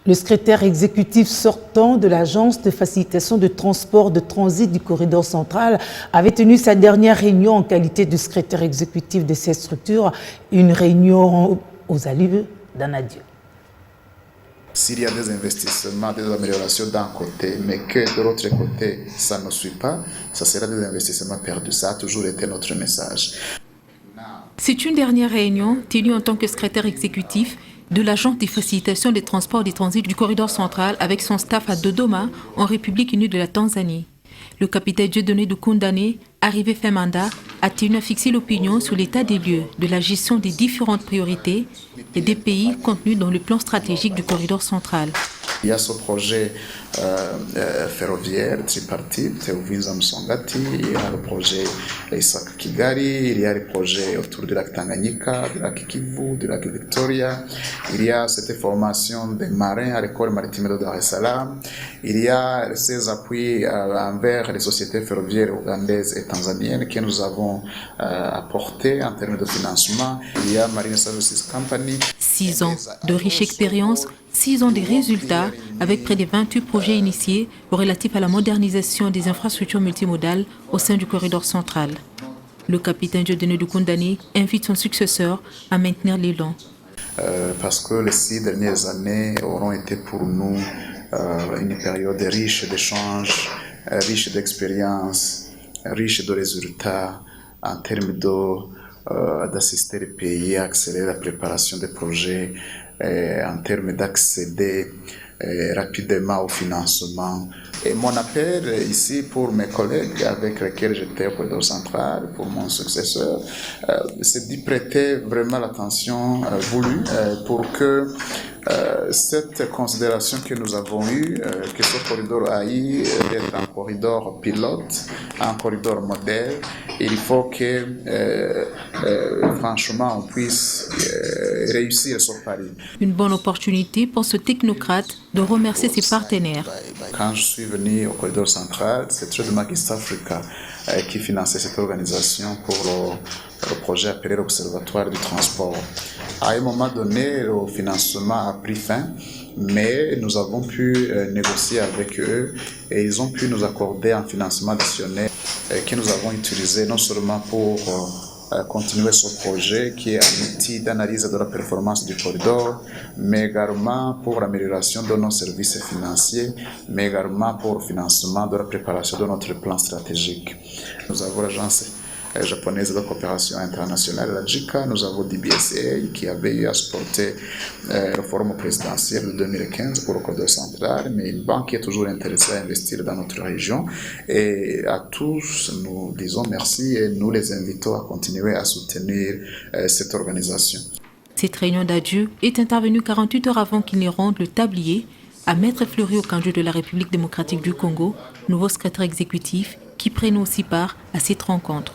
Le secrétaire exécutif sortant de l'Agence de facilitation de transport de transit du corridor central avait tenu sa dernière réunion en qualité de secrétaire exécutif de cette structure, une réunion aux allures d'un adieu. S'il y a des investissements, des améliorations d'un côté, mais que de l'autre côté, ça ne suit pas, ça sera des investissements perdus. Ça a toujours été notre message. C'est une dernière réunion tenue en tant que secrétaire exécutif de l'Agence de facilitation des transports et des transits du corridor central avec son staff à Dodoma, en République unie de la Tanzanie. Le capitaine Dieudonné Dukundane, arrivé fin mandat, a tenu à fixer l'opinion sur l'état des lieux de la gestion des différentes priorités et des pays contenus dans le plan stratégique du corridor central. Il y a ce projet ferroviaire tripartite, Uvinza Msongati, il y a le projet Isaka Kigali, il y a les projets autour du lac Tanganyika, du lac Kivu, du lac Victoria, il y a cette formation des marins à l'école maritime de Dar es Salaam, il y a ces appuis envers les sociétés ferroviaires ougandaises et tanzaniennes que nous avons apportés en termes de financement. Il y a Marine Services Company. 6 ans de riche expérience, 6 ans de résultats avec près de 28 projets initiés relatifs à la modernisation des infrastructures multimodales au sein du corridor central. Le capitaine Dieudonné Dukundane invite son successeur à maintenir l'élan. Parce que les 6 dernières années auront été pour nous une période riche d'échanges, riche d'expériences, riche de résultats en termes d'assister les pays à accélérer la préparation des projets, en termes d'accéder rapidement au financement. Et mon appel ici pour mes collègues avec lesquels j'étais au corridor central, pour mon successeur, c'est d'y prêter vraiment l'attention voulue pour que cette considération que nous avons eue, que ce corridor a eu d'être un corridor pilote, un corridor modèle, il faut que franchement on puisse réussir ce pari. Une bonne opportunité pour ce technocrate de remercier ses partenaires. Quand je suis venu au corridor central, c'est Trademark East Africa qui finançait cette organisation pour le projet appelé l'Observatoire du transport. À un moment donné, le financement a pris fin, mais nous avons pu négocier avec eux et ils ont pu nous accorder un financement additionnel que nous avons utilisé non seulement pour continuer ce projet qui est un outil d'analyse de la performance du corridor, mais également pour l'amélioration de nos services financiers, mais également pour le financement de la préparation de notre plan stratégique. Nous avons l'agence japonaise de coopération internationale, la JICA, nous avons DBSA qui avait eu à supporter le forum présidentiel de 2015 pour le corridor central, mais une banque qui est toujours intéressée à investir dans notre région. Et à tous, nous disons merci et nous les invitons à continuer à soutenir cette organisation. Cette réunion d'adieu est intervenue 48 heures avant qu'il ne rende le tablier à Maître Fleury Okanjo de la République démocratique du Congo, nouveau secrétaire exécutif, qui prenne aussi part à cette rencontre.